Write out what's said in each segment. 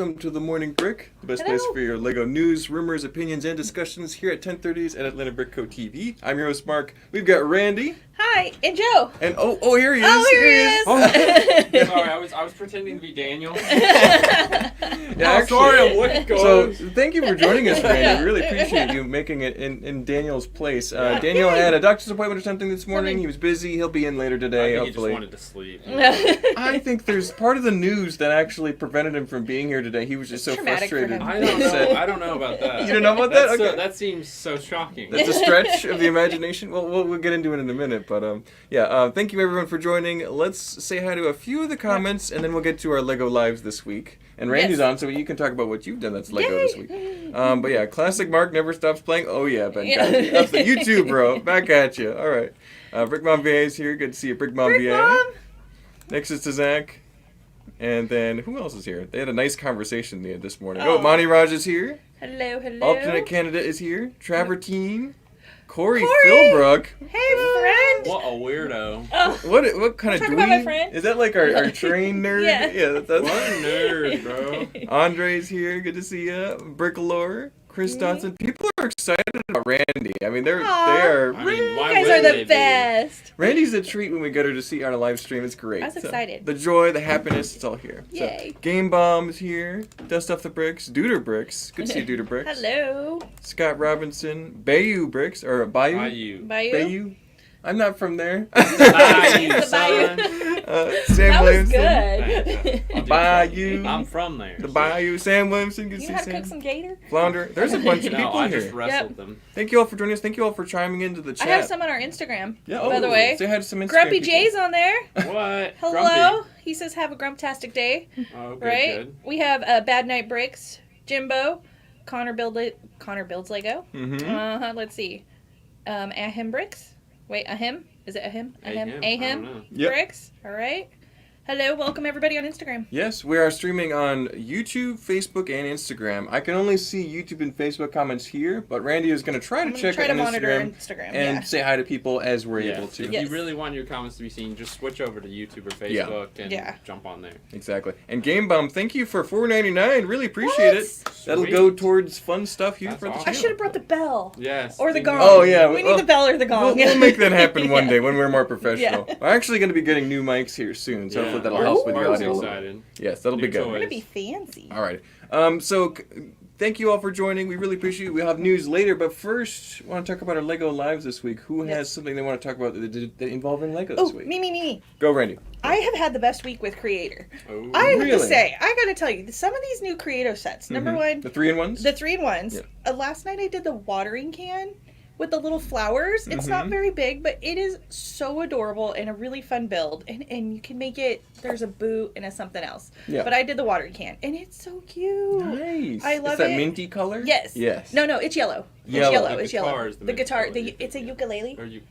welcome to the Morning Brick, the best place for your LEGO news, rumors, opinions, and discussions here at 10:30s at Atlanta Brick Co. TV. I'm your host, Mark. We've got Randy. Hi, and Joe. And oh, here he is. Oh, here he is. Oh, sorry, I was pretending to be Daniel. Sorry, I'm looking. So, thank you for joining us, Randy. We really appreciate you making it in Daniel's place. Daniel had a doctor's appointment or something this morning. He was busy. He'll be in later today, hopefully. He just wanted to sleep. I think there's part of the news that actually prevented him from being here today. He was just so frustrated. I don't know about that. You don't know about that? Okay. That seems so shocking. That's a stretch of the imagination. Well, we'll get into it in a minute, but thank you everyone for joining. Let's say hi to a few of the comments, and then we'll get to our LEGO Lives this week. And Randy's on, so you can talk about what you've done that's LEGO this week. But yeah, Classic Mark never stops playing. Oh yeah, Ben. That's the you too, bro. Back at you. All right. Brick Mom VA is here. Good to see you, Brick Mom VA. Mom. Next is to Zach. And then, who else is here? They had a nice conversation this morning. Oh, Monty Raj is here. Hello. Alternate candidate is here. Travertine. Corey Philbrook. Hey, friend. What a weirdo. Oh. What kind of Talk about my dweeb? friend. Is that like our train nerd? Yeah. That's What a nerd, bro. Andre's here. Good to see you. Brickalore. Chris Dodson. People are excited about Randy. I mean, they are. I mean, why You guys wouldn't are they the be? best. Randy's a treat when we get her to see on a live stream. It's great. I was excited. The joy, the happiness, it's all here. Yay. So, Game Bomb's here. Dust Off the Bricks. Duder Bricks. Good to see you, Duder Bricks. Hello. Scott Robinson. Bayou Bricks. Or Bayou. Bayou. I'm not from there. Bayou, Bayou. son. Sam That was Williamson. good. I'll do Bayou. I'm from there. The so- Bayou. Sam Williamson. Good to You see know how to Sam. cook some gator? Flounder. There's a bunch of No, people I here. just wrestled them. Thank you all for joining us. Thank you all for chiming into the chat. I have some on our Instagram. Yeah, by the way. Say hi to some Instagram Grumpy people. Jay's on there. What? Hello. Grumpy. He says have a grumptastic day. Oh, good, Right? good. We have Bad Night Bricks, Jimbo, Connor Builds Lego. Mm-hmm. Let's see. Ahem Bricks. Wait, Ahem? Is it Ahem? Ahem? I don't know. Yep. Bricks. All right. Hello, welcome everybody on Instagram. Yes, we are streaming on YouTube, Facebook, and Instagram. I can only see YouTube and Facebook comments here, but Randy is going to try to check try it to on monitor Instagram and say hi to people as we're able to. If Yes. you really want your comments to be seen, just switch over to YouTube or Facebook and jump on there. Exactly. And Game Bomb, thank you for $4.99. Really appreciate it. That'll Sweet. go towards fun stuff here That's for the awesome. I channel. should have brought the bell. Yes. Or the ding gong. ding. Oh, yeah. We need the bell or the gong. We'll make that happen one Yeah. day when we're more professional. Yeah. We're actually going to be getting new mics here soon, so hopefully that'll help with the Mark's audio. excited. Yes, that'll New be good. We're toys. going to be fancy. All right. Thank you all for joining. We really appreciate it. We'll have news later, but first, I want to talk about our LEGO Lives this week. Who has something they want to talk about that involving LEGO this Oh, week? me. Go, Randy. I have had the best week with Creator. Oh. I have to Really? say, I got to tell you, some of these new Creator sets. Number one, The 3-in-1s? the 3-in-1s. Yeah. Last night I did the watering can with the little flowers. It's not very big, but it is so adorable and a really fun build. And you can make it, there's a boot and a something else. Yeah. But I did the watering can, and it's so cute. Nice. I love It's that it. minty color? Yes. Yes. No, it's yellow. Yellow. It's The yellow. guitar is the The minty guitar. color. It's a ukulele. Or you,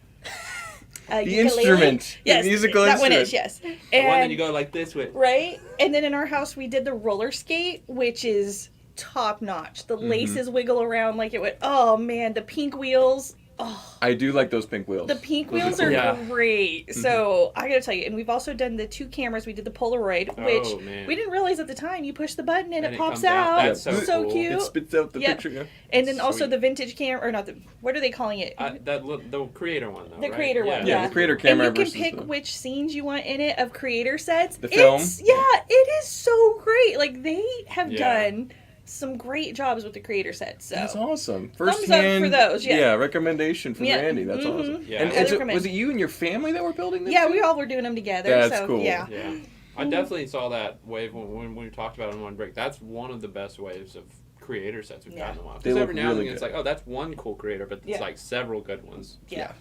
A The ukulele. instrument. Yes. The musical that one instrument. is, yes. the one And that you go like this with. right? And then in our house, we did the roller skate, which is top notch. The laces wiggle around like it would. Oh, man. The pink wheels. Oh, I do like those pink wheels. the pink Those wheels cool. are Yeah. great. So I gotta tell you, and we've also done the 2 cameras. We did the Polaroid, which Oh, man. we didn't realize at the time. You push the button and, And it it pops comes out. out. That's so cool. cute. It spits out the Yep. picture. Yeah. And then also Sweet. the vintage camera, or not the, what are they calling it? The creator one, though. The right? creator one, Yeah, yeah. the creator And camera you can versus pick the... which scenes you want in it of creator sets. The film? It is so great. Like, they have Yeah. done some great jobs with the creator sets. So. That's awesome. Thumbs First up hand, for those, yeah. recommendation from Yeah. Randy. That's Mhm. awesome. Yeah. And Highly was recommend. it you and your family that were building this? Yeah, too? we all were doing them together. That's so, cool. Yeah. Yeah. I definitely saw that wave when we talked about it on One Break. That's one of the best waves of creator sets we've gotten in a while. They Because look every now and really then it's good. like, oh, that's one cool creator, but it's Yeah. like several good ones. Yeah.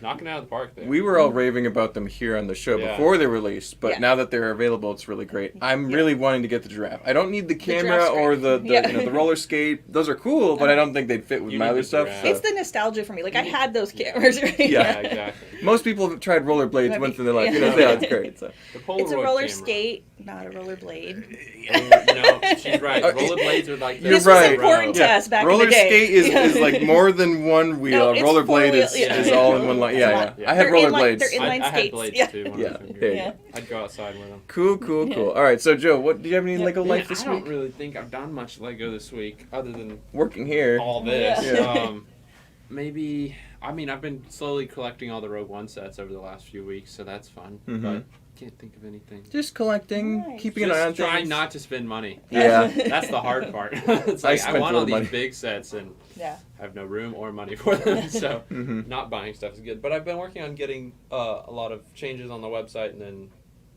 Knocking it out of the park there. We were all raving about them here on the show Yeah. before they released, but Yeah. now that they're available, it's really great. I'm really wanting to get the giraffe. I don't need the camera giraffe's or great. the Yeah. the roller skate. Those are cool, but I don't think they'd fit with You my need other the stuff. giraffe. so- It's the nostalgia for me. Like, I had those cameras, right? Yeah. Yeah, exactly. Most people have tried rollerblades once in their life. Yeah. Yeah, it's great. So. The Polaroid It's a roller camera. skate, not a rollerblade. She's right. Rollerblades are like You're This right. was important to us back Roller in the day. skate is like more than one wheel. No, A it's rollerblade four-wheel, is, yeah. is all in one line. Yeah. Yeah. I had They're inline- rollerblades. they're inline I had skates. blades Yeah. too. When I Yeah. was younger. There you Yeah. go. I'd go outside with them. Cool. Yeah. All right, so Joe, what do you have any Lego Man, life this I week? don't really think I've done much Lego this week, other than Working here. all this. Yeah. Maybe. I mean, I've been slowly collecting all the Rogue One sets over the last few weeks, so that's fun. Mhm. But can't think of anything. Just collecting, Nice. keeping an eye on Just trying things. not to spend money. Yeah. That's the hard part. It's like I spent want a all little these money. big sets and Yeah. I have no room or money for them, so Mhm. not buying stuff is good. But I've been working on getting a lot of changes on the website and then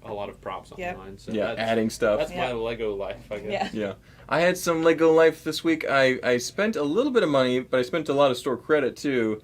a lot of props Yep. online. So Yeah, that's, adding stuff. that's my Yeah. Lego life, I guess. Yeah. Yeah. I had some Lego life this week. I spent a little bit of money, but I spent a lot of store credit too.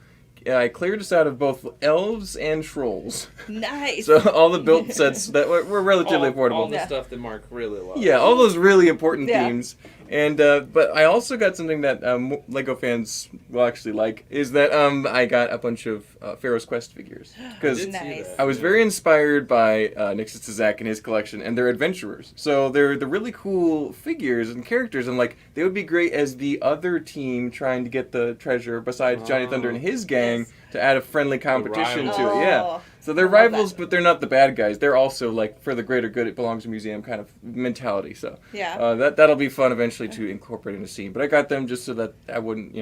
I cleared us out of both elves and trolls. Nice. So all the built sets that were relatively affordable. All the Yeah. stuff that Mark really loves. Yeah, all those really important Yeah. themes. And but I also got something that Lego fans will actually like is that I got a bunch of Pharaoh's Quest figures because did see Nice. that, I was yeah. very inspired by Nick Zach and his collection, and they're adventurers. So they're really cool figures and characters, and like they would be great as the other team trying to get the treasure besides Johnny Thunder and his gang Yes. to add a friendly competition to rivals. it. Yeah. Oh, So they're I love rivals, that. but they're not the bad guys. They're also like for the greater good. It belongs to a museum kind of mentality. So Yeah. that'll be fun eventually to incorporate in a scene. But I got them just so that I wouldn't,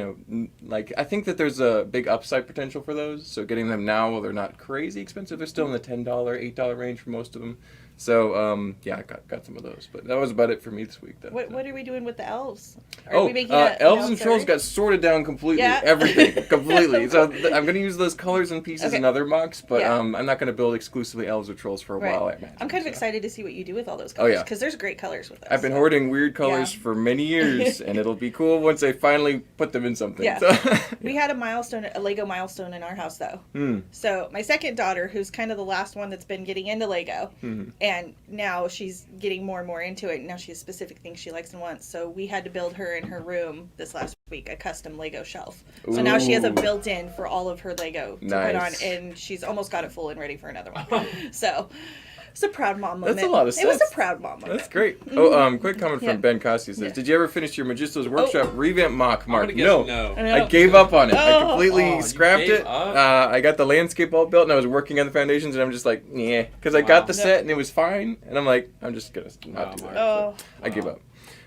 like I think that there's a big upside potential for those. So getting them now, while they're not crazy expensive, they're still in the $10, $8 range for most of them. So yeah, I got some of those. But that was about it for me this week, though. What are we doing with the elves? Are we making elves and trolls got sorted down completely. Yeah. Everything completely. So I'm going to use those colors and pieces Okay. in other mocks, but Yeah. I'm not going to build exclusively elves or trolls for a Right. while. I imagine. I'm kind of So. excited to see what you do with all those Oh, colors. yeah. Because there's great colors with those. I've been so. hoarding weird colors Yeah. for many years, and it'll be cool once I finally put them in something. Yeah. So, We had a Lego milestone in our house though. Hmm. So my second daughter, who's kind of the last one that's been getting into Lego, Mhm. and now she's getting more and more into it. And now she has specific things she likes and wants. So we had to build her in her room this last week a custom Lego shelf. So now she has a Ooh. built-in for all of her Lego to put on, Nice. and she's almost got it full and ready for another one. So it's a proud mom moment. That's a lot of It was sets. a proud mom moment. That's great. Oh, quick comment from Yeah. Ben Costi says, Yeah. "Did you ever finish your Magisto's Workshop revamp mock, I'm Mark?" gonna guess No. no. I know. I gave up on it. I Oh. completely Oh, you scrapped gave it. up? I got the landscape all built, and I was working on the foundations, and I'm just like, yeah, because I Wow. got the No. set, and it was fine, and I'm like, I'm just gonna not Wow, do Mark. that. Oh. So I give Wow. up.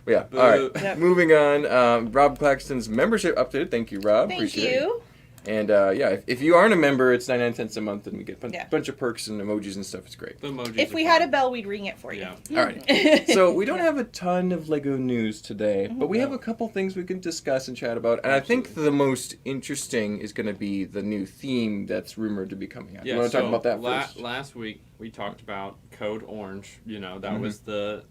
But yeah. Boo. All right. Yep. Moving on. Rob Claxton's membership updated. Thank you, Rob. Thank Appreciate you. it. And yeah, if you aren't a member, it's 99 cents a month, and we get a Yeah. bunch of perks and emojis and stuff. It's great. The emojis If are we had a fun. bell, we'd ring it for you. Yeah. All right. So we don't Yeah. have a ton of Lego news today, but we have a couple things we can discuss and chat about. And I think Absolutely. the most interesting is going to be the new theme that's rumored to be coming out. Yeah, you want to talk so about that first? Last week we talked about Code Orange. You know, that Mhm. was the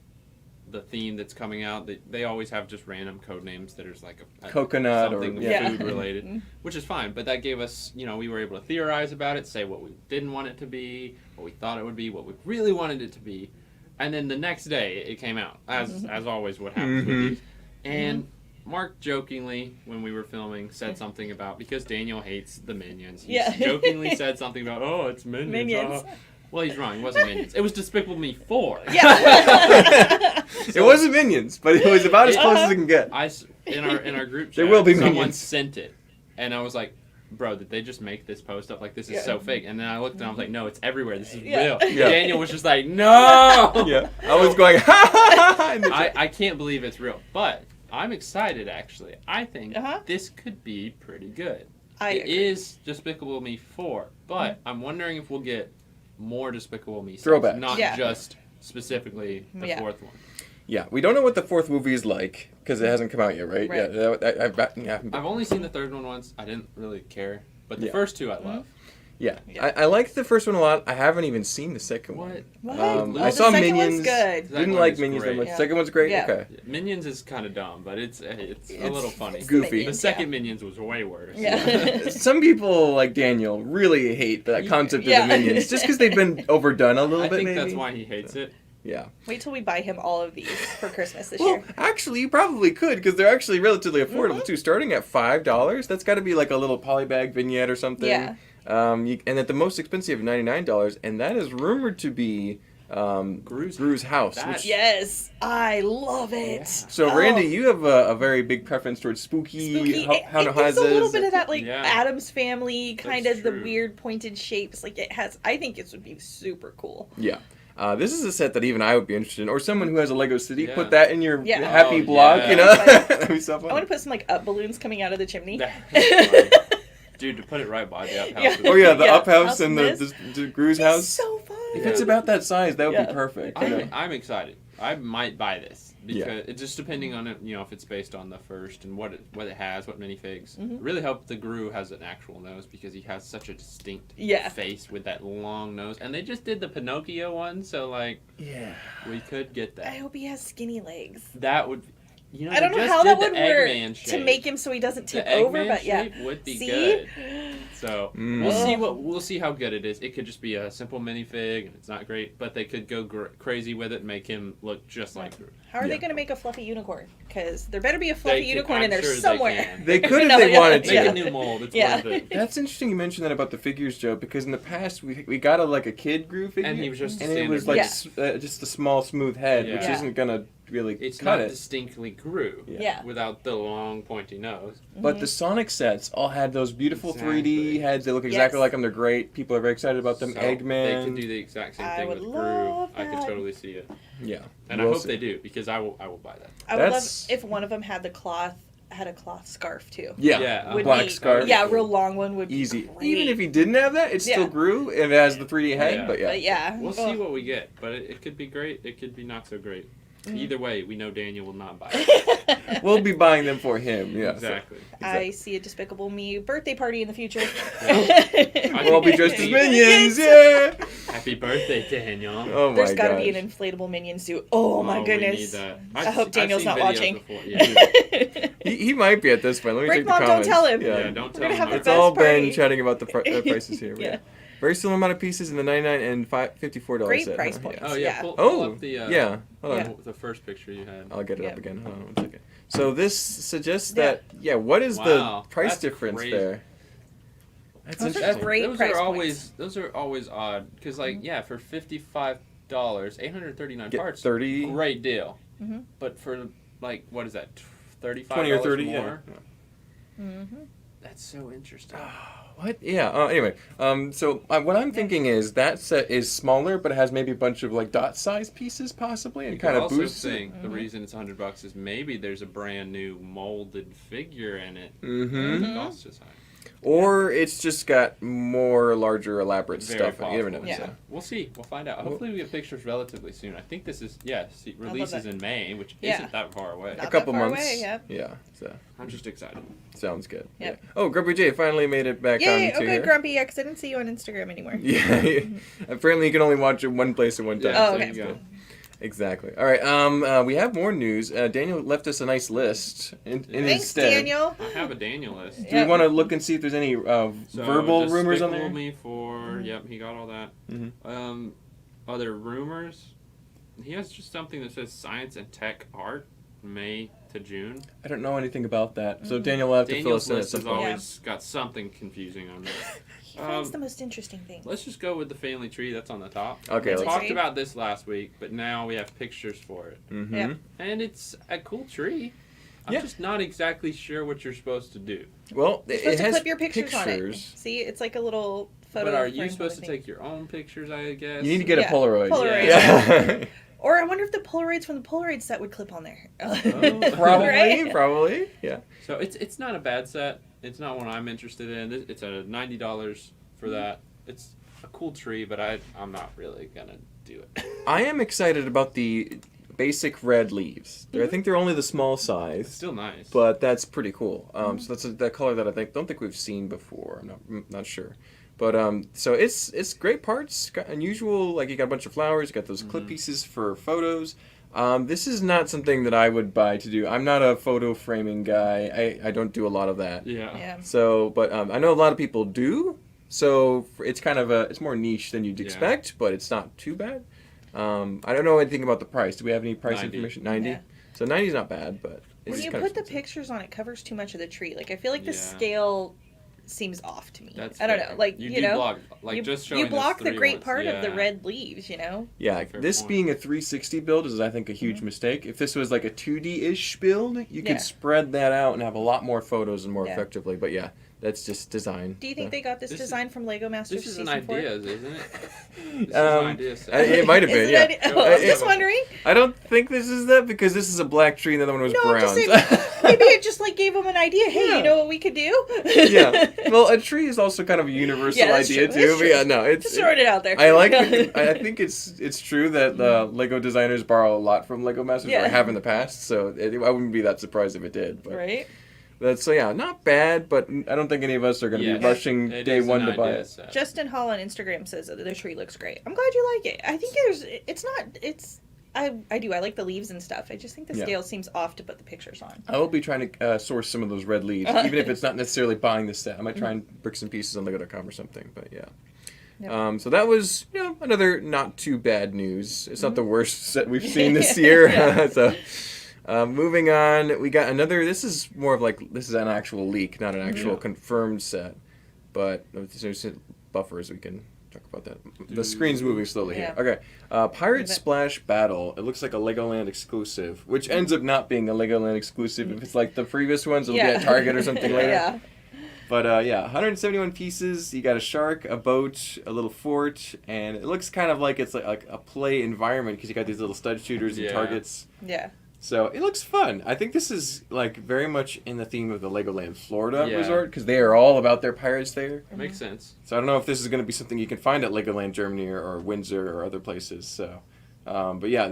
theme that's coming out. They always have just random code names that is like a Coconut or- something yeah. food related, which is fine. But that gave us, we were able to theorize about it, say what we didn't want it to be, what we thought it would be, what we really wanted it to be, and then the next day it came out, as always what happens Mhm. with these. And Mark jokingly, when we were filming, said something about, because Daniel hates the Minions, he Yeah. jokingly said something about, oh, it's Minions. Minions. Well, he's wrong. It wasn't Minions. It was Despicable Me 4. Yeah. It wasn't Minions, but it was about as close as it can get. In our group chat, There will be someone Minions. sent it, and I was like, "Bro, did they just make this post up? Like, this is Yeah. so fake." And then I looked and I was like, "No, it's everywhere. This is Yeah. real." Yeah. Daniel was just like, "No." Yeah, I was going, ha ha ha. in the chat. I can't believe it's real, but I'm excited actually. I think Uh-huh. this could be pretty good. I It agree. is Despicable Me 4, but I'm wondering if we'll get more Despicable Me sets, Throwbacks. not Yeah. just specifically the Yeah. fourth one. Yeah, we don't know what the fourth movie is like because it hasn't come out yet, right? Right. Yeah, I've only seen the third one once. I didn't really care, but the Yeah. first two I love. yeah. Yeah. I liked the first one a lot. I haven't even seen the second one. What? Well, I the saw second Minions. one's good. That Didn't one like is Minions that great. much. Yeah. Second one's great. Yeah. Okay. Minions is kind of dumb, but it's a little funny. it's Goofy. The Minions, second yeah. Minions was way worse. Yeah. Some people like Daniel really hate that concept Yeah. of the Minions just because they've been overdone a little I bit. think maybe. that's why he hates it. Yeah. Wait till we buy him all of these for Christmas this Well, year. actually, you probably could because they're actually relatively affordable Mhm. too. Starting at $5, that's got to be like a little polybag vignette or something. Yeah. And at the most expensive, $99, and that is rumored to be Gru's house. Yes, I love it. Yeah. So, Randy, you have a very big preference towards spooky It gives a little bit of that, like, Yeah. Addams Family, kind That's of the true. weird pointed shapes. Like, it has, I think this would be super cool. Yeah. This is a set that even I would be interested in. Or someone who has a Lego City, Yeah. put that in your Yeah. happy Oh, block, yeah. you know? That'd be so fun. I want to put some, like, up balloons coming out of the chimney. That's funny. Dude, to put it right by the uphouse. Yeah. Oh, yeah, the Yeah. up house House and this. the Gru's It's house. so fun. If it's about that size, that would Yeah. be perfect. You know? I'm excited. I might buy this because Yeah. it's just depending on it, if it's based on the first and what it has, what minifigs. Mhm. Really hope the Gru has an actual nose because he has such a distinct Yeah. face with that long nose. And they just did the Pinocchio one, so like Yeah. we could get I that. hope he has skinny legs. That would, I don't know they just how that did would the work Eggman to shape. make him so he doesn't tip The over, Eggman but yeah. shape would be See? good. So Mm. we'll see how good it is. It could just be a simple minifig and it's not great, but they could go crazy with it and make him look just like Gru. How are they Yeah. going to make a fluffy unicorn? Because there better be a fluffy They could- unicorn in I'm there sure they somewhere. can. They could if No, they yeah. wanted to. Make Yeah. a new mold. It's Yeah. worth it. That's interesting you mentioned that about the figures, Joe, because in the past we got a kid Gru figure. And he was just a and it standard was like Yeah. just a small smooth head, which Yeah. isn't going to really It's cut not it. distinctly Gru Yeah. without the long pointy nose. But the Sonic sets all had those beautiful 3D Exactly. heads. They look exactly Yes. like them. They're great. People are very excited about them. So Eggman. They could do the exact same I thing would with love Gru. I could that. totally see it. Yeah. And We'll I hope see. they do because I will buy that. I would love That's- if one of them had a cloth scarf too. Yeah. Yeah, Would Black be- scarf. Yeah, a real long one would Easy. be great. Even if he didn't have that, it still Yeah. grew. It has the 3D head, Yeah. but yeah. But yeah. We'll Oh. see what we get, but it could be great. It could be not so great. Mm-hmm. Either way, we know Daniel will not buy it. We'll be buying them for him. Yeah. so- Exactly. I see a Despicable Me birthday party in the future. We'll all be dressed as Yes. minions. Yeah. Happy birthday, Daniel. Oh my There's got to gosh. be an inflatable minion suit. Oh my We goodness. need that. I hope I've Daniel's seen not videos watching. before. Yeah. He might be at this point. Let me Break check the Mom, don't comments. tell him. Yeah, Yeah. don't We're tell gonna him. have the our- It's best all been party. chatting about the prices here. Yeah. Very similar amount of pieces in the $99 and $54 Great set. price huh? points. Oh yeah. Yeah. Pull Oh, up the yeah. Hold on. Yeah. the first picture you had. I'll get it Yeah. up again. Hold on 1 second. So this suggests Yeah. that, what is Wow, the price that's difference crazy. there? That's Those are interesting. great Those price are points. always odd because for $55, 839 Get parts, 30, great deal. Mhm. But for what is that, $35 20 or 30, more? yeah. Mhm. That's so interesting. What? Yeah. Anyway, so what I'm thinking is that set is smaller, but it has maybe a bunch of like dot-sized pieces, possibly, and You kind could of also boosts it. think the reason it's $100 is maybe there's a brand new molded figure in it. Mm-hmm. The cost is high. Or it's just got more larger, elaborate Very stuff. You never know. possible. Yeah. So. We'll see. We'll find out. Hopefully we get pictures relatively soon. I think this is releases that. in May, which Yeah. isn't that far away. Not A couple that far months. away, yeah. Yeah. So I'm just excited. sounds good. Yep. Yeah. Oh, Grumpy J finally made it back Yay! on to Okay, here. Grumpy X. I didn't see you on Instagram anymore. Yeah. Apparently, you can only watch it one place at one time. Yeah, Oh, there okay. you go. Exactly. All right. We have more news. Daniel left us a nice list in his Thanks, stead. Daniel. I have a Daniel list. Do Yeah. we want to look and see if there's any So verbal rumors on there? Me for Yep, he got all that. Mhm. Other rumors. He has just something that says science and tech art, May to June. I don't know anything about that. So Daniel will have to fill Daniel's us in at list some has point. always got something confusing on there. He finds the most interesting things. Let's just go with the family tree that's on the top. Okay, We let's talked see. about this last week, but now we have pictures for it. Mm-hmm. Yeah. And it's a cool tree. I'm Yeah. just not exactly sure what you're supposed to do. Well, You're it supposed to has clip your pictures on it. See, it's like a little photo. But are you frame supposed to kind of thing. take your own pictures, I guess? You need to get Yeah. a Polaroid. Polaroid. Yeah. Or I wonder if the Polaroids from the Polaroid set would clip on there. Probably. Right? Probably. Yeah. So it's not a bad set. It's not one I'm interested in. It's a $90 for that. It's a cool tree, but I'm not really gonna do it. I am excited about the basic red leaves. I think they're only the small It's size, still nice. but that's pretty cool. So that's that color that I don't think we've seen before. I'm not sure. But so it's great parts. Got unusual, like you got a bunch of flowers. You got those clip pieces for photos. This is not something that I would buy to do. I'm not a photo framing guy. I don't do a lot of that. yeah. Yeah. So, but I know a lot of people do. So it's kind of it's more niche than you'd expect, but it's not too bad. I don't know anything about the price. Do we have any price 90. information? 90. Yeah. So 90 is not bad, but When it's you kind put of the expensive. pictures on, it covers too much of the tree. Like I feel like the Yeah. scale seems off to me. That's I don't fair. know, like you you know, block, like you, just showing you block those the 3 great ones, part of the yeah. red leaves. You know. Yeah, Fair this point. being a 360 build is, I think, a huge mistake. If this was like a 2D-ish build, you could spread that out and have a lot more photos and more effectively. But yeah, that's just design. Do you think they got this design from Lego Masters This is an Season 4? ideas, isn't it? This is an idea set. It might have been, Is it yeah. idea- Oh, I was just wondering. I don't think this is that because this is a black tree and the other one was No, brown. I'm just saying, maybe it just like gave them an idea. Hey, Yeah. you know what we could do? Yeah. Well, a tree is also kind of a universal that's idea true. too. It's But true. yeah, no, it's. Just throwing it out there. I like. I think it's true that the Lego designers borrow a lot from Lego Masters, or Yeah. have in the past. So I wouldn't be that surprised if it did. But Right? so yeah, not bad. But I don't think any of us are going to be rushing It day is one an to buy idea it. set. Justin Hall on Instagram says that the tree looks great. I'm glad you like it. I think I do. I like the leaves and stuff. I just think the scale seems off to put the pictures on. I will be trying to source some of those red leaves, even if it's not necessarily buying the set. I might try and bricks and pieces on Lego.com or something. But yeah. Yep. So that was, another not too bad news. It's not the worst set we've seen this year. So, moving on, we got another. This is more of like this is an actual leak, not an actual confirmed set. But there's buffers. We can talk about that. The screen's moving slowly here. Okay, Pirate Splash Battle. It looks like a Legoland exclusive, which ends up not being a Legoland exclusive. If it's like the previous ones, it'll be at Target or something later. Yeah. But 171 pieces. You got a shark, a boat, a little fort, and it looks kind of like it's like a play environment because you got these little stud shooters and targets. Yeah. So it looks fun. I think this is like very much in the theme of the Legoland Florida resort because they are all about their pirates there. Makes sense. So I don't know if this is going to be something you can find at Legoland Germany or Windsor or other places. So. But yeah,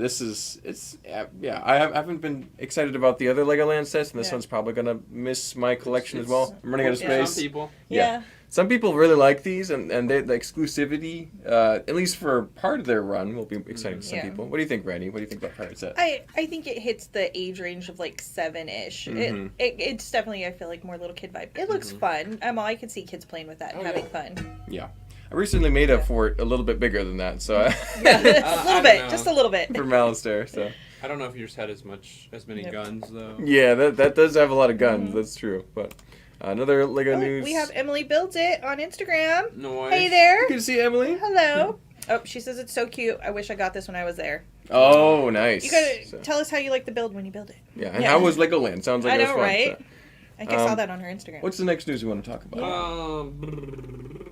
I haven't been excited about the other Legoland sets, and this one's probably gonna miss my collection as well. I'm running out of space. Some people. Yeah. Some people really like these, and the exclusivity, at least for part of their run, will be exciting to some people. What do you think, Randy? What do you think about Pirate Set? I think it hits the age range of like 7-ish. It's definitely, I feel like, more little kid vibe. It looks fun. I could see kids playing with that and having fun. Yeah. I recently made a fort a little bit bigger than that, so a little bit, just a little bit. For Malistaire, so. I don't know if yours had as many guns though. Yeah, that does have a lot of guns. That's true, but. Another Lego news. We have Emily Builds It on Instagram. Nice. Hey there. Good to see Emily. Hello. Oh, she says it's so cute. I wish I got this when I was there. Oh, nice. You gotta tell us how you like the build when you build it. Yeah, and how was Legoland? Sounds like I it was know, fun. right? So. I think I saw that on her Instagram. What's the next news we want to talk about?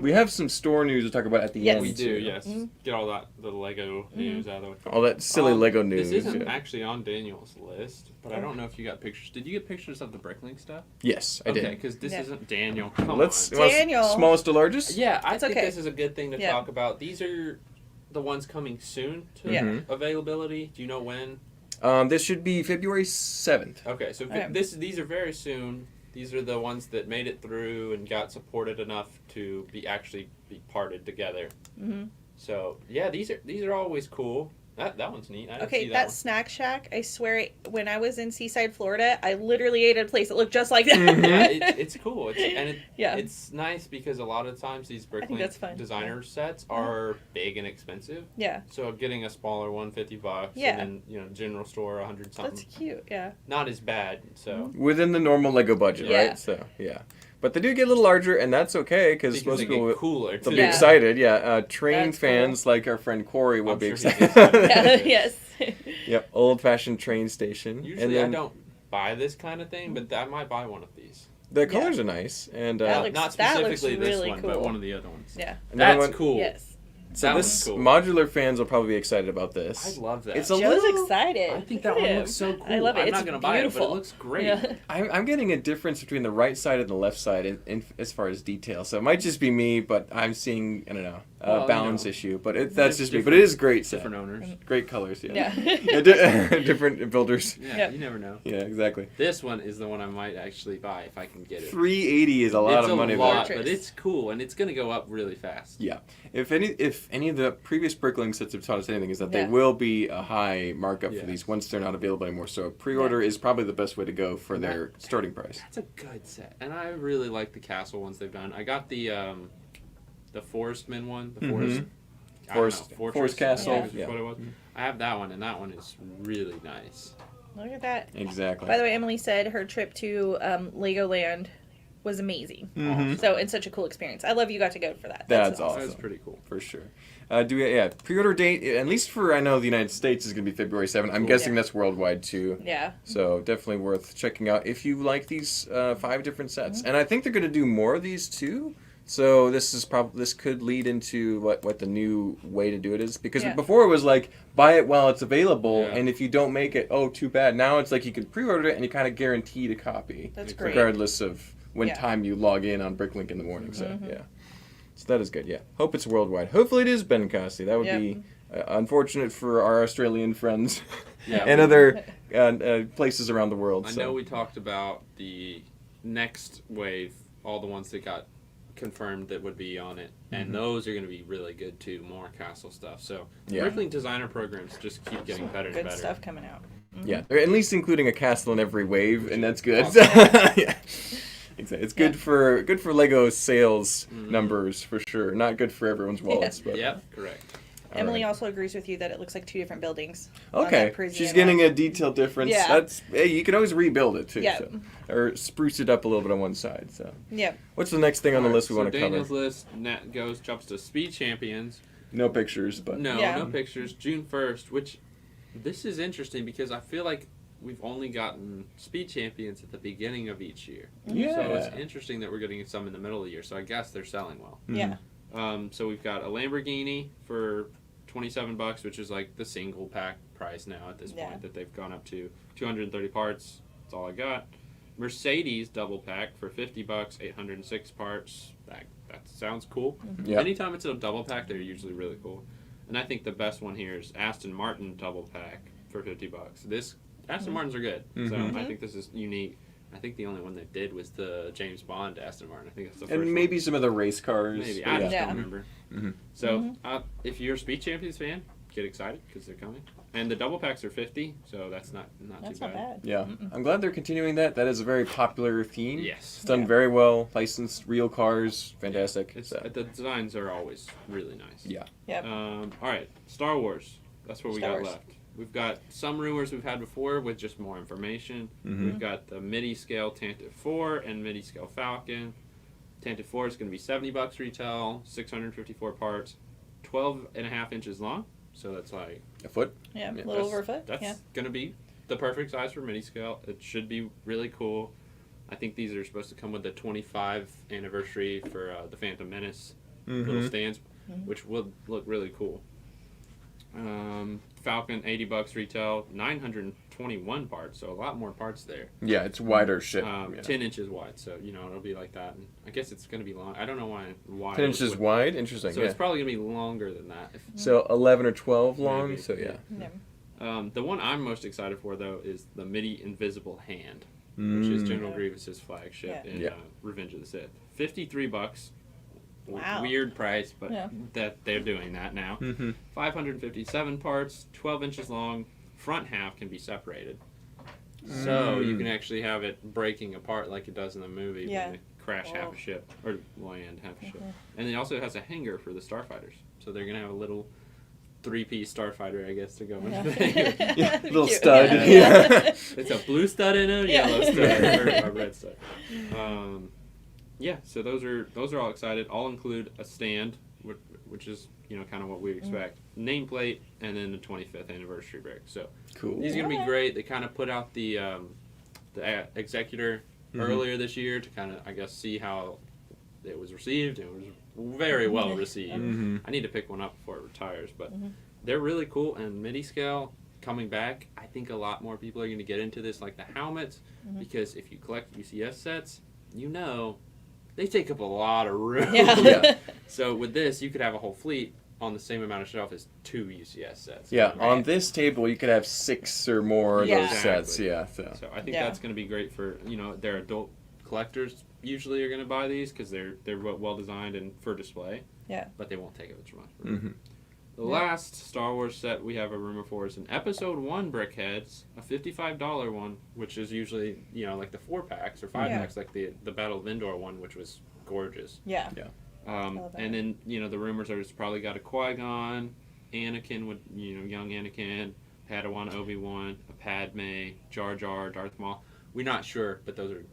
We We have some store news to talk about at the end. do, yes. Get all the Lego news out of the way. All that silly Lego news. This isn't actually on Daniel's list, but I don't know if you got pictures. Did you get pictures of the Bricklink stuff? Yes, I did. Okay, because this isn't Daniel. Come Let's on. Daniel. Smallest to largest? Yeah, I think okay. this is a good thing to talk about. These are the ones coming soon to availability. Do you know when? This should be February 7th. Okay, so these are very soon. These are the ones that made it through and got supported enough to actually be parted together. Mm-hmm. So yeah, these are always cool. That one's neat. I didn't see that one. Snack Shack, I swear, when I was in Seaside, Florida, I literally ate at a place that looked just like that. Yeah, it's cool. It's nice because a lot of times these Bricklink designer sets are big and expensive. Yeah. So getting a smaller one, $50, and then general store 100 something. That's cute. Yeah. Not as bad. So within the normal Lego budget, right? So yeah. But they do get a little larger, and that's okay because most people they'll be excited. Yeah, train fans like our friend Corey will be excited. Yes. Yep, old-fashioned train station. Usually I don't buy this kind of thing, but I might buy one of these. The colors are nice, and not specifically this really one, cool. but one of the other ones. Yeah, that's cool. Yes. So that this cool. Modular Fans will probably be excited about this. I love that. It's Joe's excited. I think that one looks so cool. I love it. I'm It's not going to buy it, but it looks great. Yeah. I'm getting a difference between the right side and the left side in as far as detail. So it might just be me, but I'm seeing, I don't know, a balance issue. But that's just me. But it is great set. Different owners. Great colors, yeah. Yeah. Different builders. Yeah, you never know. Yeah, exactly. This one is the one I might actually buy if I can get it. $380 is a lot of money. It's a lot, but it's cool, and it's going to go up really fast. Yeah. If any of the previous Bricklink sets have taught us anything, is that they will be a high markup for these once they're not available anymore. So pre-order is probably the best way to go for their starting price. That's a good set, and I really like the castle ones they've done. I got the Forestman one, the Forest Castle. Yeah. What it was. I have that one, and that one is really nice. Look at that. Exactly. By the way, Emily said her trip to Legoland was amazing. Mhm. So, it's such a cool experience. I love you got to go for that. That's awesome. That's pretty cool. For sure. Do we, pre-order date, at least for, I know the United States is going to be February 7th. I'm Cool. guessing that's worldwide too. Yeah. So definitely worth checking out if you like these 5 different sets. And I think they're going to do more of these too. So this could lead into what the new way to do it is, because before it was like buy it while it's available, and if you don't make it, oh, too bad. Now it's like you can pre-order it and you kind of guaranteed a copy. That's great. Regardless of when time you log in on Bricklink in the morning. So so that is good. Yeah, hope it's worldwide. Hopefully it is Ben Costy. That would be unfortunate for our Australian friends and other places around the world. I know we talked about the next wave, all the ones that got confirmed that would be on it, and those are going to be really good too. More castle stuff. So Bricklink designer programs just keep getting better and better. Good stuff coming out. Yeah, they're at least including a castle in every wave, and that's good. Yeah. Exactly. It's good for Lego sales numbers for sure. Not good for everyone's wallets. But correct. Emily also agrees with you that it looks like 2 different buildings. Okay, she's getting a detail difference. Yeah. That's you can always rebuild it too. Yeah. So. Or spruce it up a little bit on one side. So. Yeah. What's the next thing on the list we want to cover? Daniel's list jumps to Speed Champions. No pictures, but no pictures. June 1st, which this is interesting because I feel like we've only gotten Speed Champions at the beginning of each year. Yeah. So it's interesting that we're getting some in the middle of the year. So I guess they're selling well. Yeah. So we've got a Lamborghini for $27, which is like the single pack price now at this point that they've gone up to. 230 parts. That's all I got. Mercedes double pack for $50, 806 parts. That sounds cool. Yeah. Anytime it's a double pack, they're usually really cool. And I think the best one here is Aston Martin double pack for $50. Aston Martins are good, so I think this is unique. I think the only one they did was the James Bond Aston Martin. I think that's the first and maybe one. some of the race cars. Maybe. I just don't remember. So if you're a Speed Champions fan, get excited because they're coming. And the double packs are $50, so that's not too bad. Not bad. Yeah. I'm glad they're continuing that. That is a very popular theme. Yes. It's done very well. Licensed, real cars. Fantastic. The designs are always really nice. Yeah. Yep. All right. Star Wars. That's what we got left. We've got some rumors we've had before with just more information. We've got the midi scale Tantive 4 and midi scale Falcon. Tantive 4 is going to be $70 retail, 654 parts, 12.5 inches long. So that's like a foot. Yeah, a little over a foot. That's going to be the perfect size for midi scale. It should be really cool. I think these are supposed to come with the 25th anniversary for the Phantom Menace little stands, which will look really cool. Falcon, $80 retail, 921 parts, so a lot more parts there. Yeah, it's wider ship. 10 inches wide, so it'll be like that. And I guess it's going to be long. I don't know why wide. 10 inches wide? Interesting. So it's probably going to be longer than that. So 11 or 12 long, maybe. so yeah. The one I'm most excited for, though, is the MIDI Invisible Hand, which is General Grievous's flagship in Revenge of the Sith. $53. Wow. Weird price, but that they're doing that now. 557 parts, 12 inches long. Front half can be separated. So you can actually have it breaking apart like it does in the movie when they crash half a ship, or land half a ship. And it also has a hanger for the starfighters. So they're going to have a little 3-piece starfighter, I guess, to go into the hanger. Little stud. It's a blue stud in a yellow stud, or a red stud. So those are all excited. All include a stand, which is kind of what we expect. Nameplate, and then the 25th anniversary brick. So cool. These are gonna be great. They kind of put out the Executor earlier this year to kind of, I guess, see how it was received. It was very well received. I need to pick one up before it retires, but they're really cool. And MIDI scale coming back, I think a lot more people are going to get into this, like the helmets, because if you collect UCS sets, they take up a lot of room. So with this, you could have a whole fleet on the same amount of shelf as 2 UCS sets. Yeah, on this table, you could have 6 or more of those sets. Yeah, so I think that's going to be great for, their adult collectors usually are going to buy these because they're well designed and for display. Yeah. But they won't take up as much room. The last Star Wars set we have a rumor for is an Episode 1 Brickheads, a $55 one, which is usually, like the 4-packs or 5-packs, like the Battle of Endor one, which was gorgeous. Yeah. And then, the rumors are it's probably got a Qui-Gon, Anakin with, young Anakin, Padawan Obi-Wan, a Padme, Jar Jar, Darth Maul. We're not sure, but those are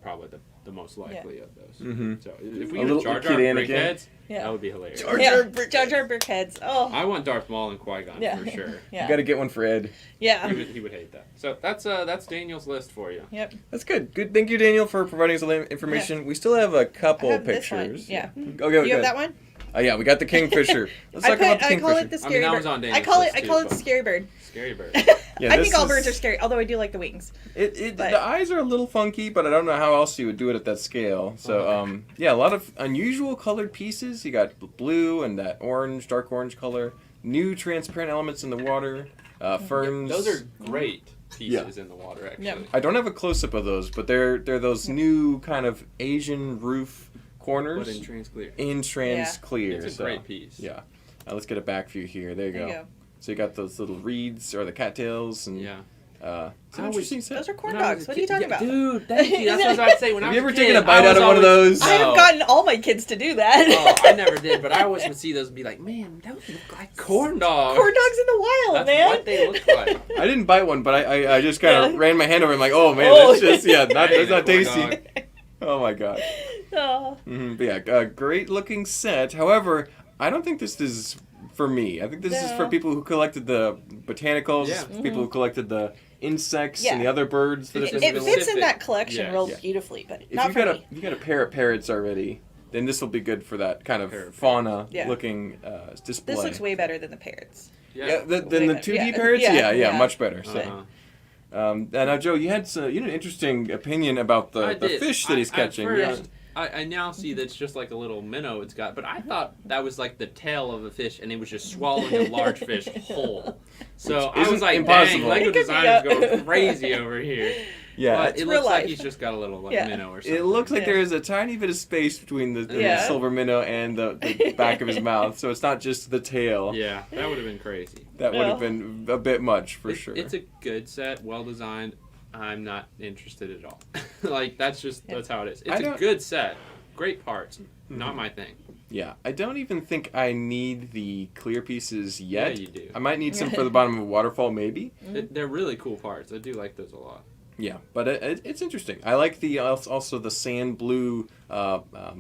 probably the most likely of those. Mm-hmm. So if we A get little Jar Jar kid brickheads, Yeah. that would be hilarious. Jar Jar Jar Brickheads. Oh. I want Darth Maul and Qui-Gon Yeah. for sure. Yeah. You got to get one for Ed. Yeah. He would hate that. So that's Daniel's list for you. Yep. That's good. Good. Thank you, Daniel, for providing us all the information. We still have a couple I have this one. pictures. Yeah. Okay. You have that one? Oh yeah, we got the kingfisher. Let's talk about the I kingfisher. call it the scary that bird. was on I Daniel's call it list I too, call it the but- scary bird. Scary bird. Yeah, I this think all is- birds are scary, although I do like the wings. But- The eyes are a little funky, but I don't know how else you would do it at that scale. So, yeah, a lot of unusual colored pieces. You got blue and that orange, dark orange color. New transparent elements in the water. Ferns. Those are great pieces in the water, actually. Yep. I don't have a close-up of those, but they're those new kind of Asian roof corners. But in trans clear. In trans clear. It's a so, great piece. Yeah. Let's get a back view here. There you There go. you go. So you got those little reeds or the cattails and Yeah. it's an interesting set. Those are corn When I was dogs. a What are you kid- talking yeah, about? Dude, thank you. That's what I was about to say. When I Have was you ever a taken kid, a bite I out was of one of always- those? I have No. gotten all my kids to do that. Oh, I never did, but I always would see those and be like, man, those look like corn dogs. Corn dogs in the wild, That's man. what they look like. I didn't bite one, but I just kind of Yeah. ran my hand over. I'm like, oh man, Oh. that's just that's I ate not a corn tasty. dog. Oh my god. Oh. But yeah, great looking set. However, I don't think this is for me. I think this is for No. people who collected the botanicals, Yeah. people who collected the insects Yeah. and the other birds. That It's have It been fits released. in that collection Yeah. real Yeah. beautifully, but If not you've for got me. you got a pair of parrots already, then this will be good for that kind of Pair of fauna Yeah. looking display. This looks way better than the parrots. yeah, than Way the better. 2D Yeah. parrots. Yeah. Yeah, Yeah. much better. So. Uh-huh. And now, Joe, you had an interesting opinion about the did. fish that he's At catching. first, I now see that it's just like a little minnow it's got, but I thought that was like the tail of a fish, and it was just swallowing a large fish whole. So Which I was isn't like, impossible. dang, Lego It could be, design's yeah. going crazy over here. Yeah, But it's it real looks like life. he's just got a little like Yeah. minnow or something. it looks like Yeah. there is a tiny bit of space between the Yeah. silver minnow and the back of his mouth, so it's not just the tail. Yeah, that would have been crazy. That would have Yeah. been a bit much for sure. It's a good set, well designed. I'm not interested at all. Like that's how it is. I It's a don't- good set, great parts. Not my thing. Yeah, I don't even think I need the clear pieces yet. Yeah, you do. I might need some for the bottom of a waterfall, maybe. They're really cool parts. I do like those a lot. Yeah, but it's interesting. I like the also the sand blue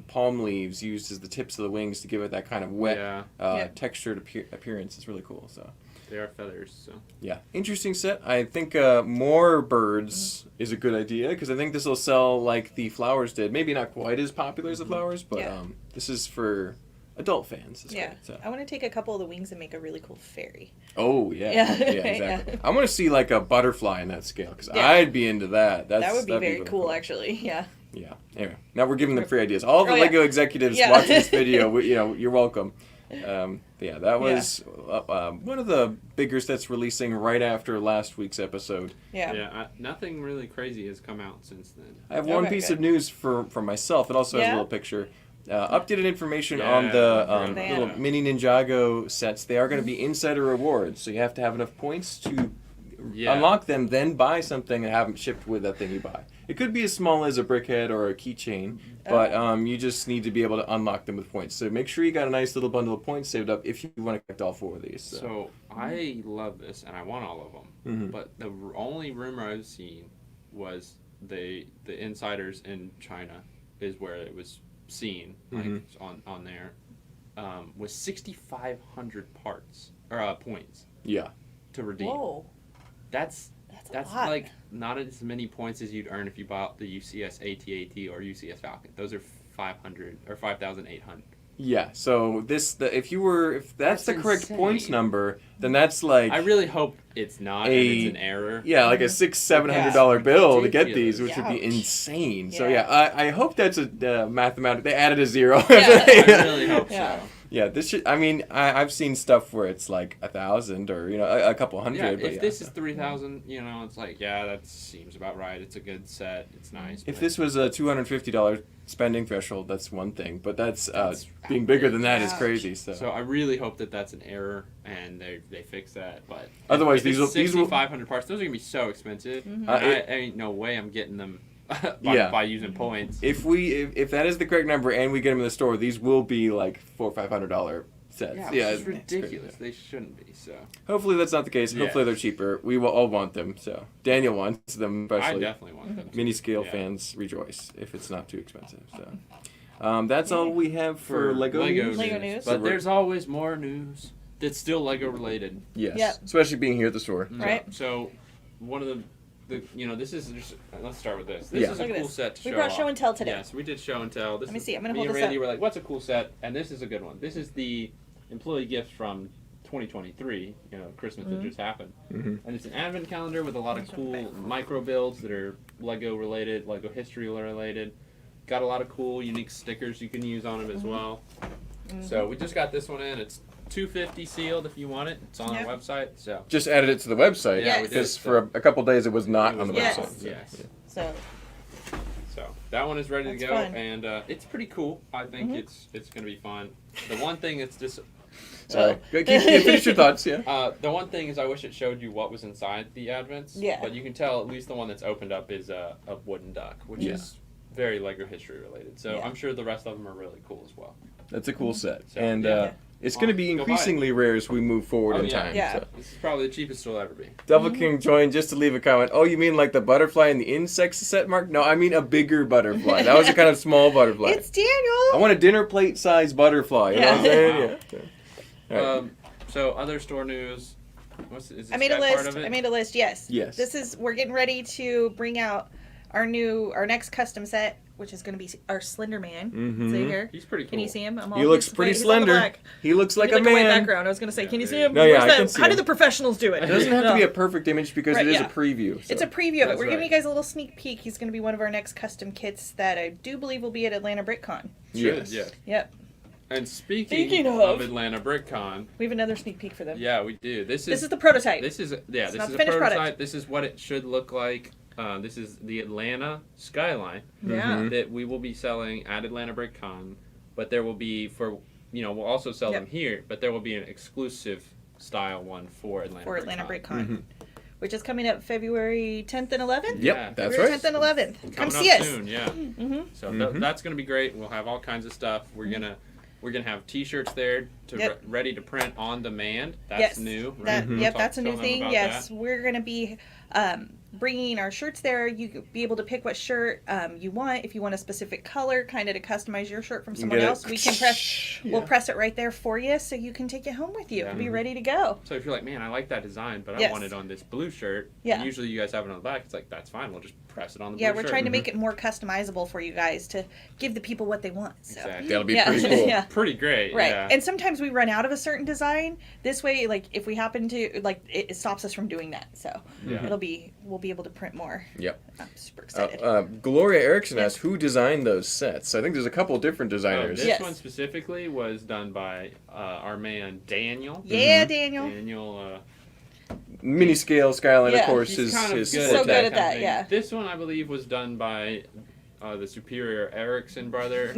palm leaves used as the tips of the wings to give it that kind of wet, Yeah, textured appearance. It's really cool. So they are feathers. So yeah, interesting set. I think more birds is a good idea because I think this will sell like the flowers did. Maybe not quite as popular as the flowers, but Yeah. this is for adult fans. It's Yeah. great, so. I want to take a couple of the wings and make a really cool fairy. Oh yeah, Yeah. exactly. Yeah. I want to see like a butterfly in that scale because Yeah. I'd be into that. That would be that'd very really cool, actually. Yeah. Yeah. Anyway, now we're giving them free ideas. All the Oh, yeah. Lego executives Yeah. watching this video, you're welcome. But yeah, that was one of the bigger sets releasing right after last week's episode. Yeah. nothing really crazy has come out since then. I have one Okay, piece good. of news for myself. It also has a Yeah? little picture. Updated information Yeah, on the yeah. little mini Ninjago sets. They are going to be insider rewards, so you have to have enough points to Yeah. unlock them, then buy something and have them shipped with that thing you buy. It could be as small as a brickhead or a keychain, but you just need to be able to unlock them with points. So make sure you got a nice little bundle of points saved up if you want to collect all 4 of these. So I love this, and I want all of them. Mhm. But the only rumor I've seen was the insiders in China is where it was seen, like Mhm. on there, was 6,500 parts or points Yeah. to redeem. Whoa. That's That's a lot. like not as many points as you'd earn if you bought the UCS AT-AT or UCS Falcon. Those are 500 or 5,800. Yeah, so if that's the correct insane. points number, then that's like I really hope it's not, and it's an error. like a $600-700 bill to get these, which Ridiculous. would be Ouch. insane. So Yeah. I hope that's a mathematical. They added a 0. Yeah. I really hope Yeah. so. Yeah, this should. I mean, I've seen stuff where it's like 1,000 or a couple hundred. Yeah, but if this so. is 3,000, it's like, yeah, that seems about right. It's a good set. It's nice. If but- this was a $250 spending threshold, that's one thing. But that's being bigger than that is outrageous. crazy. So I really hope that that's an error and they fix that. But Otherwise, if these it's will- 6,500 parts. Those are gonna be so expensive. I ain't no way I'm getting them by using points. if that is the correct number and we get them in the store, these will be like $400 or $500 sets. Yeah, it's it's ridiculous. They shouldn't be. So hopefully that's not the case. Yeah. Hopefully they're cheaper. We will all want them. So Daniel wants them, I especially. definitely want them. Mini scale Yeah. fans rejoice if it's not too expensive. So that's all we have for Lego news. Lego news. But there's always more news that's still Lego related. Yes, Yep. especially being here at the store. Right. So one of the this is just, let's start with this. This is a Look at cool this. set to We show brought off. show and tell today. Yes, we did show and tell. This Let me is- see. I'm gonna me hold and this Randy up. were like, "What's a cool set?" And this is a good one. This is the employee gift from 2023. Christmas that just happened, and it's an advent calendar with a lot of cool micro builds that are Lego related, Lego history related. Got a lot of cool, unique stickers you can use on them as well. So we just got this one in. It's $250 sealed if you want it. It's on our website. So Just added it to the website Yeah, we did. because for a couple days it was not on the Yes. website. So, Yes. So So that one is ready That's to go, fun. and it's pretty cool. I think it's gonna be fun. The one thing that's just Sorry. Finish your thoughts. Yeah. the one thing is I wish it showed you what was inside the advents. Yeah. But you can tell at least the one that's opened up is a wooden duck, which Yeah. is very Lego history related. So Yeah. I'm sure the rest of them are really cool as well. That's a cool set, So, and yeah. it's going to be Go buy it. increasingly rare as we move forward Oh, in yeah. time. Yeah. So. This is probably the cheapest it'll ever be. Devil King joined just to leave a comment. Oh, you mean like the butterfly and the insects set, Mark? No, I mean a bigger butterfly. That was a kind of small butterfly. it's Daniel. I want a dinner plate size butterfly. You know what I'm saying? Wow. Yeah. All right. So other store news. Is I made a Sky part list. of it? I made a list. Yes. Yes. We're getting ready to bring out our next custom set, which is going to be our Slender Man. Mhm. So here. He's pretty cool. Can you see him? He looks pretty he's on the slender. black. He looks like He's a like a white man. background. I was going to say, can you see him? No, yeah, Where's I that? can see How do him. the professionals do it? It doesn't have to No. be a perfect image because Right, it is yeah. a preview. So. It's a preview of it. That's We're giving right. you guys a little sneak peek. He's going to be one of our next custom kits that I do believe will be at Atlanta BrickCon. Should, Yes. yeah. Yep. And speaking Speaking of of- Atlanta BrickCon, We have another sneak peek for them. yeah, we do. This is the prototype. This is not a the prototype. finished product. This is what it should look like. This is the Atlanta skyline Yeah. Mhm. that we will be selling at Atlanta BrickCon, but there will be we'll also sell them here, but there will be an exclusive style one for Atlanta. For Atlanta BrickCon. Mhm. Which is coming up February 10th and 11th? Yep, Yeah. that's February right. 10th and 11th. Come Coming see up us. soon, yeah. Mm-hmm. So Mhm. that's going to be great. We'll have all kinds of stuff. We're gonna have T-shirts there to Yep. ready to print on demand. That's Yes. new. That, Mhm. Yep, Talk- that's a tell new them thing. about Yes, that. we're going to be bringing our shirts there. You could be able to pick what shirt you want. If you want a specific color, kind of to customize your shirt from someone get it. else, we can press. We'll press it right there for you, so you can take it home with you Yeah. and be ready to go. So if you're like, man, I like that design, but Yes. I want it on this blue shirt. Yeah. And usually you guys have it on the back. It's like, that's fine. We'll just press it on the Yeah, blue we're shirt. trying to make it more customizable for you guys to give the people what they want. So. Exactly. That'll be Yeah. pretty cool. Yeah. Pretty great. Right. Yeah. And sometimes we run out of a certain design. This way, like if we happen to it stops us from doing that. So Yeah. we'll be able to print more. Yep. I'm super excited. Gloria Erickson Yes. asked who designed those sets. I think there's a couple different designers. This Yes. one specifically was done by our man Daniel. Yeah, Daniel. Daniel. Mini scale skyline, Yeah. of course, He's is kind of his good So forte. good at kind of that, thing. yeah. This one, I believe, was done by the superior Erickson brother.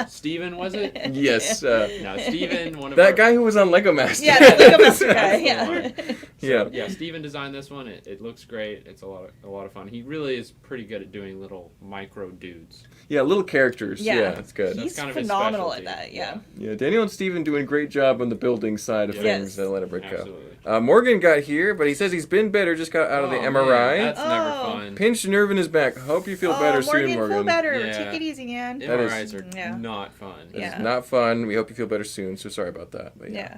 Steven, was it? Yes. No, Steven, one of That our, guy who was on Lego Master. Yeah, the Lego Master guy. That's the Yeah. one. Yeah. Yeah, Steven designed this one. It looks great. It's a lot of fun. He really is pretty good at doing little micro dudes. Yeah, little characters. Yeah. Yeah, that's good. He's kind of his phenomenal at specialty. that. Yeah. Yeah, Daniel and Steven doing a great job on the building side of Yes. things at Atlanta BrickCon. Absolutely. Morgan got here, but he says he's been better, just got out of the Oh, MRI. man, that's never Oh. fun. Pinched nerve in his back. Hope you feel better Morgan, soon, Morgan. feel better. Yeah. Take it easy, man. That is- MRIs are Yeah. not fun. It's Yeah. not fun. We hope you feel better soon. So sorry about that. But Yeah.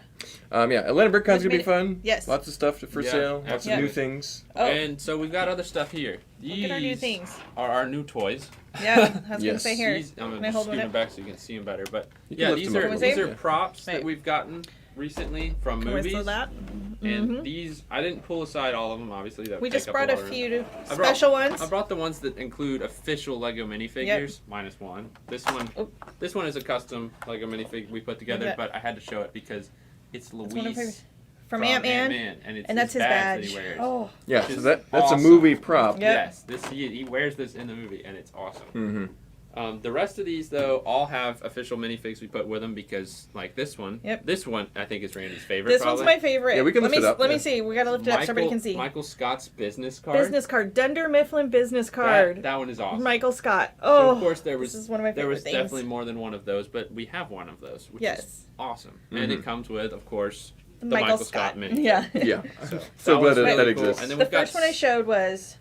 yeah. Atlanta BrickCon's gonna be Made it- fun. yes. Lots of stuff for Yeah, sale. Lots of absolutely. new things. Oh, And so we've got other stuff here. look at our new These things. are our new toys. Yeah, I was gonna Yes. say here. These, I'm Can I gonna hold scoot one them up? back so you can see them better. But You can yeah, lift these them up are a these little are bit. props Right. that we've gotten recently from Can we movies. slow that? And Mhm. these, I didn't pull aside all of them, obviously. That We would just take up brought a lot of room. few I brought- special ones. I brought the ones that include official Lego minifigures, minus one. This one, Oh. this one is a custom Lego minifig we put together, Yeah. but I had to show it because it's It's one of my Luis favorites. From Ant-Man. and it's And that's his that badge. he wears. Oh, Yeah, Which so is that's awesome. a movie prop. Yeah. Yes, he wears this in the movie, and it's awesome. Mm-hmm. The rest of these, though, all have official minifigs we put with them because, like this one, this one I think is Randy's favorite. This probably. one's my favorite. Yeah, we can lift it up. Let me see. We gotta lift it up so everybody can see. Michael Scott's business card. Business card. Dunder Mifflin business card. That one is awesome. Michael Scott. Oh, so of course this is one of my favorite things. Definitely more than one of those, but we have one of those, which is awesome. And it comes with, of course, the Michael Scott mini. Yeah. Yeah. So glad that really exists. Cool. And then the first one I showed was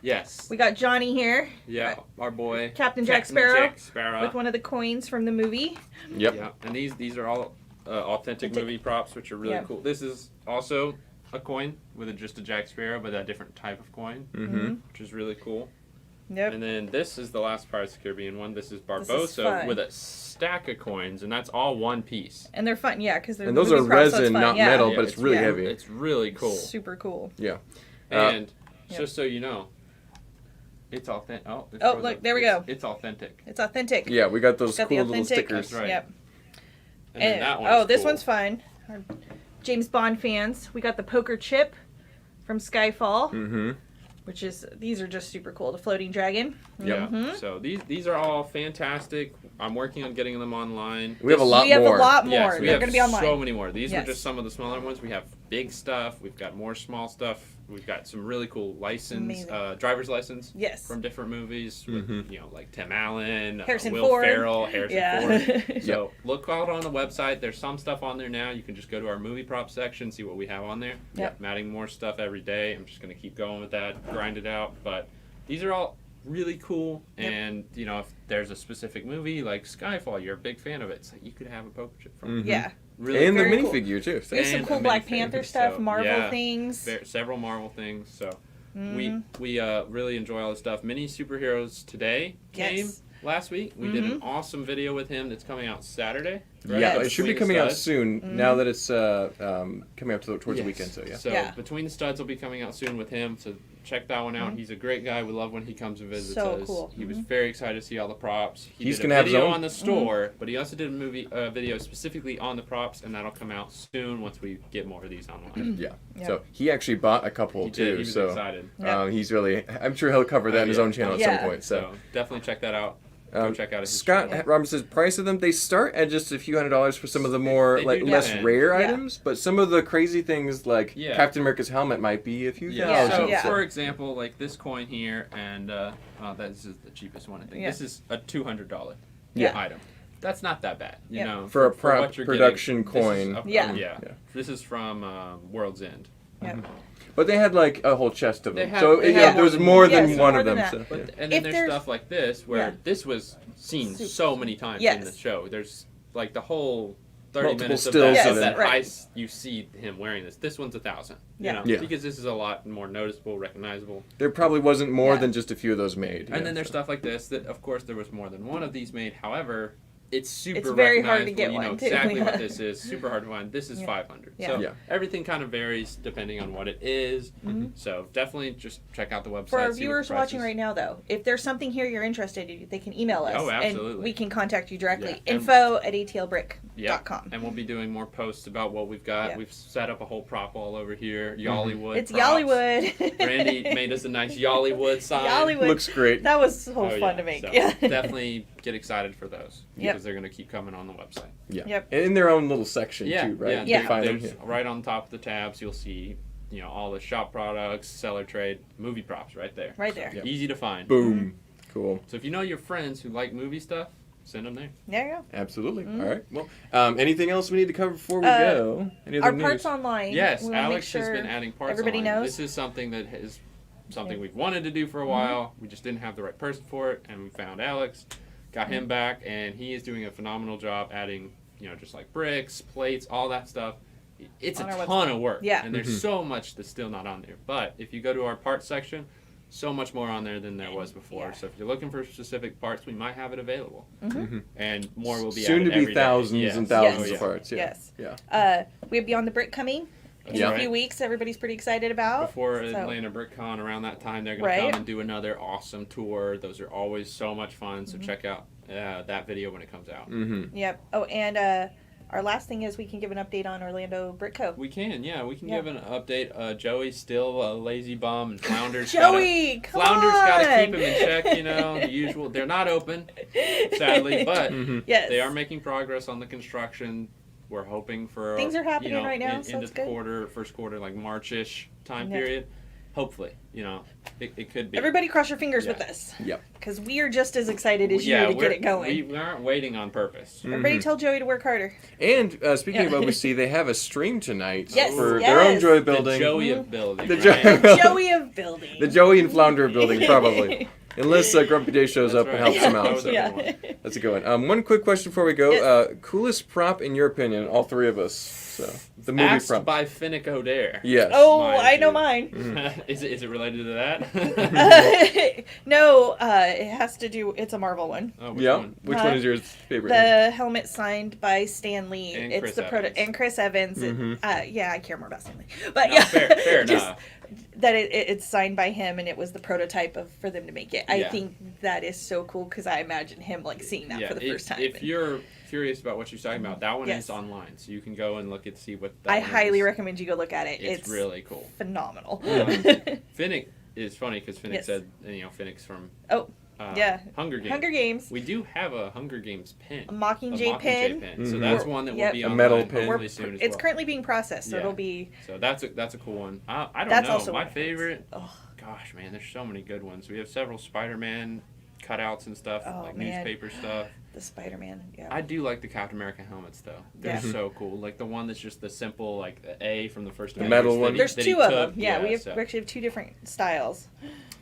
we got Johnny here. Yeah, our boy Captain Jack Sparrow. Sparrow With one of the coins from the movie. Yep. Yeah, and these are all authentic movie props, which are really cool. This is also a coin with just a Jack Sparrow, but a different type of coin, which is really cool. Yep. And then this is the last Pirates of the Caribbean one. This is Barbossa with a stack of coins, and that's all one piece. And they're fun, because they're and those are props, resin, not metal, but it's really heavy. It's really cool. Super cool. Yeah. And just so you know, it's authentic. Oh, look, there we go. It's authentic. It's authentic. Yeah, we got those cool little stickers. That's right. Yep. And then that one this one's fun. Our James Bond fans. We got the poker chip from Skyfall. Mm-hmm. Which is, these are just super cool. The floating dragon. Yeah. So these are all fantastic. I'm working on getting them online. We have a lot more. We have a lot more. Yes, They're going to be online. So many more. These are just some of the smaller ones. We have big stuff. We've got more small stuff. We've got some really cool license, driver's license. Yes. From different movies. With, like Tim Allen, Harrison Will Ford. Ferrell, Harrison Ford. So look out on the website. There's some stuff on there now. You can just go to our movie prop section, see what we have on there. Yep. I'm adding more stuff every day. I'm just going to keep going with that, grind it out. But these are all really cool, and if there's a specific movie like Skyfall, you're a big fan of it, so you could have a poker chip from it. Yeah. Really and the cool. minifigure too. There's some cool Black Panther stuff, Marvel things. Several Marvel things. So we really enjoy all this stuff. Mini Superheroes Today came last week. We did an awesome video with him that's coming out Saturday. Right? Yeah, it should be coming out soon. Now that it's coming up towards the weekend. So So Between the Studs will be coming out soon with him. So check that one out. He's a great guy. We love when he comes and visits us. Cool. He was very excited to see all the props. He's did a video on the store, but he also did a video specifically on the props, and that'll come out soon once we get more of these online. So he actually bought a couple too. He was excited. He's really. I'm sure he'll cover that in his own channel at some point. So definitely check that out. Go check out his Scott Roberts says price of them, they start at just a few $100s for some of the more less rare items, but some of the crazy things like Captain America's helmet might be a few thousand. So for example, like this coin here, and this is the cheapest one I think. This is a $200 item. That's not that bad, you know. For a production coin. This is from World's End. But they had like a whole chest of them. There was more than one of them. So, and then there's stuff like this where this was seen so many times in the show. There's like the whole 30 minutes of that ice. You see him wearing this. This one's 1,000. You know, because this is a lot more noticeable, recognizable. There probably wasn't more than just a few of those made. And then there's stuff like this that, of course, there was more than one of these made. However, it's very hard to get you know one, exactly what this is. Super hard to find. This is 500. So everything kind of varies depending on what it is. So definitely just check out the website. For our viewers watching right now, though, if there's something here you're interested in, they can email us. Oh, absolutely. And we can contact you directly. info@atlbrick.com. And we'll be doing more posts about what we've got. We've set up a whole prop all over here. Yollywood. It's props. Yollywood. Randy made us a nice Yollywood sign. Yollywood. Looks great. That was so fun to make. So definitely get excited for those because they're going to keep coming on the website. And in their own little section too, right? Yeah. Find them right on top of the tabs. You'll see, all the shop products, seller trade, movie props right there. Right there. Easy to find. Boom. Cool. So if you know your friends who like movie stuff, send them there. There you go. Absolutely. All right. Well, anything else we need to cover before we go? Any other our news? parts online. Yes, Alex has been adding parts everybody online. knows. This is something that is something we've wanted to do for a while. We just didn't have the right person for it, and we found Alex, got him back, and he is doing a phenomenal job adding, just like bricks, plates, all that stuff. It's a ton of work. Yeah. And there's so much that's still not on there. But if you go to our parts section, so much more on there than there was before. So if you're looking for specific parts, we might have it available. And more will be soon added to be thousands and thousands of parts. Yes. We have Beyond the Brick coming in a few weeks. Everybody's pretty excited about. Before Atlanta BrickCon, around that time, they're going to come and do another awesome tour. Those are always so much fun. So check out that video when it comes out. Yep. Oh, and our last thing is we can give an update on Orlando Britco. We can, yeah. We can Yeah. give an update. Joey's still a lazy bum, and Flounder's Joey, come Flounder's got to keep on! him in check, you know, the usual. They're not open, sadly, but Yes. they are making progress on the construction. We're hoping for Things are happening you know, right now, so into it's the good. first quarter, like March-ish time Yeah. period. Hopefully, you know, it could be. Everybody cross your fingers with Yeah. this. Yep. Because we are just as excited as Yeah, you to get it going. We aren't waiting on purpose. Everybody tell Joey to work harder. And speaking Yeah. of OBC, they have a stream tonight Yes, for their own yes. Joy The building. Joey of building. The right? Joey of building. The Joey and Flounder building, probably. Unless Grumpy Day shows That's up and right. helps him That out. was So. a Yeah. good one. That's a good one. One quick question before we go. Yes. Coolest prop in your opinion, all three of us. So the movie Asked prop. by Finnick O'Dare. Yes. Oh, Mind I know you. mine. Is it related to that? No, it has to do. It's a Marvel one. Oh, which Yeah. one? Which Huh? one is yours favorite? The helmet signed by Stan Lee. And It's Chris the Evans. and Chris Evans. Mhm. Yeah, I care more about Stan Lee, but No, yeah, fair just enough. that it's signed by him, and it was the prototype for them to make it. I Yeah. think that is so cool because I imagine him like seeing that for the first time. If you're curious about what you're talking about, that one Yes. is online, so you can go and look and see what. I that one highly is. recommend you go look at it. It's really cool. phenomenal. Finnick is funny because Finnick Yes. said, you know, Finnick's from Oh, yeah. Hunger Games. Hunger Games. We do have a Hunger Games pin. A Mockingjay pin. So Mhm. that's one that will Yep. be A online metal pin. hopefully soon as It's well. currently being processed, so Yeah. it'll be. So that's a cool one. I don't That's know. also My one of the favorite. Oh, Gosh, man, there's so many good ones. We have several Spider-Man cutouts and stuff, Oh, like man. newspaper stuff. the Spider-Man. Yeah. I do like the Captain America helmets though. They're Yeah. so cool. Like the one that's just the simple like A from the first. The Avengers metal that one? he- There's that he two of took. them. Yeah, we so- actually have two different styles.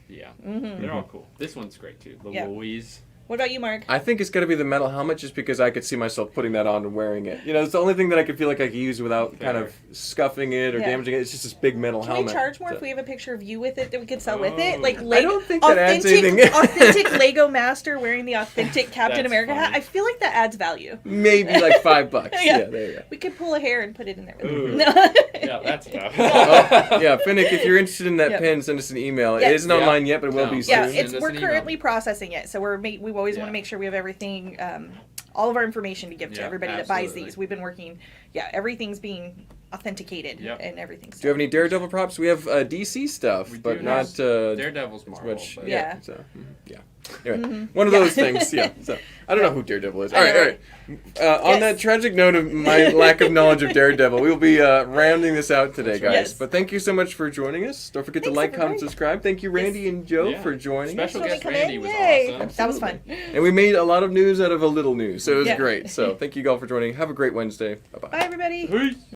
Yeah, Mm-hmm. they're all cool. This one's great too. The Yeah. Louise. What about you, Mark? I think it's got to be the metal helmet just because I could see myself putting that on and wearing it. You know, it's the only thing that I could feel like I could use without kind of scuffing it or Yeah. damaging it. It's just this big metal Can helmet. we charge more So- if we have a picture of you with it that we could sell with Oh. it? Like I Lego, don't think that adds anything. authentic Lego master wearing the authentic Captain That's America hat. funny. I feel like that adds value. Maybe like $5. Yeah. Yeah, there you go. We could pull a hair and put it in there. With Ooh. it. Yeah, that's tough. Oh, yeah, Finnick, if you're interested in that Yep. pin, send us an email. Yes. It isn't online yet, but it will No. be soon. Yeah, Send it's us we're an email. currently processing it, so we always want Yeah. to make sure we have everything, all of our information to give to Yeah, everybody that buys absolutely. these. We've been working, everything's being authenticated Yep. and everything's. Do you have any Daredevil props? We have DC stuff, We but do not have Daredevil's Marvel. which. but- Yeah. Yeah. So, yeah. Anyway, Mhm. one of Yeah. those things. Yeah. So I don't know who Daredevil is. All right. know, All right. On Yes. that tragic note of my lack of knowledge of Daredevil, we will be rounding this out today, That's guys. right. Yes. But thank you so much for joining us. Don't forget to Thanks, like, comment, everybody. subscribe. Thank you, Randy and Joe, Yeah. for joining us. Special Thanks guest for coming Randy in. was Yay. awesome. That was fun. And we made a lot of news out of a little news, so it was Yeah. great. So thank you all for joining. Have a great Wednesday. Bye bye. Bye, everybody. Peace.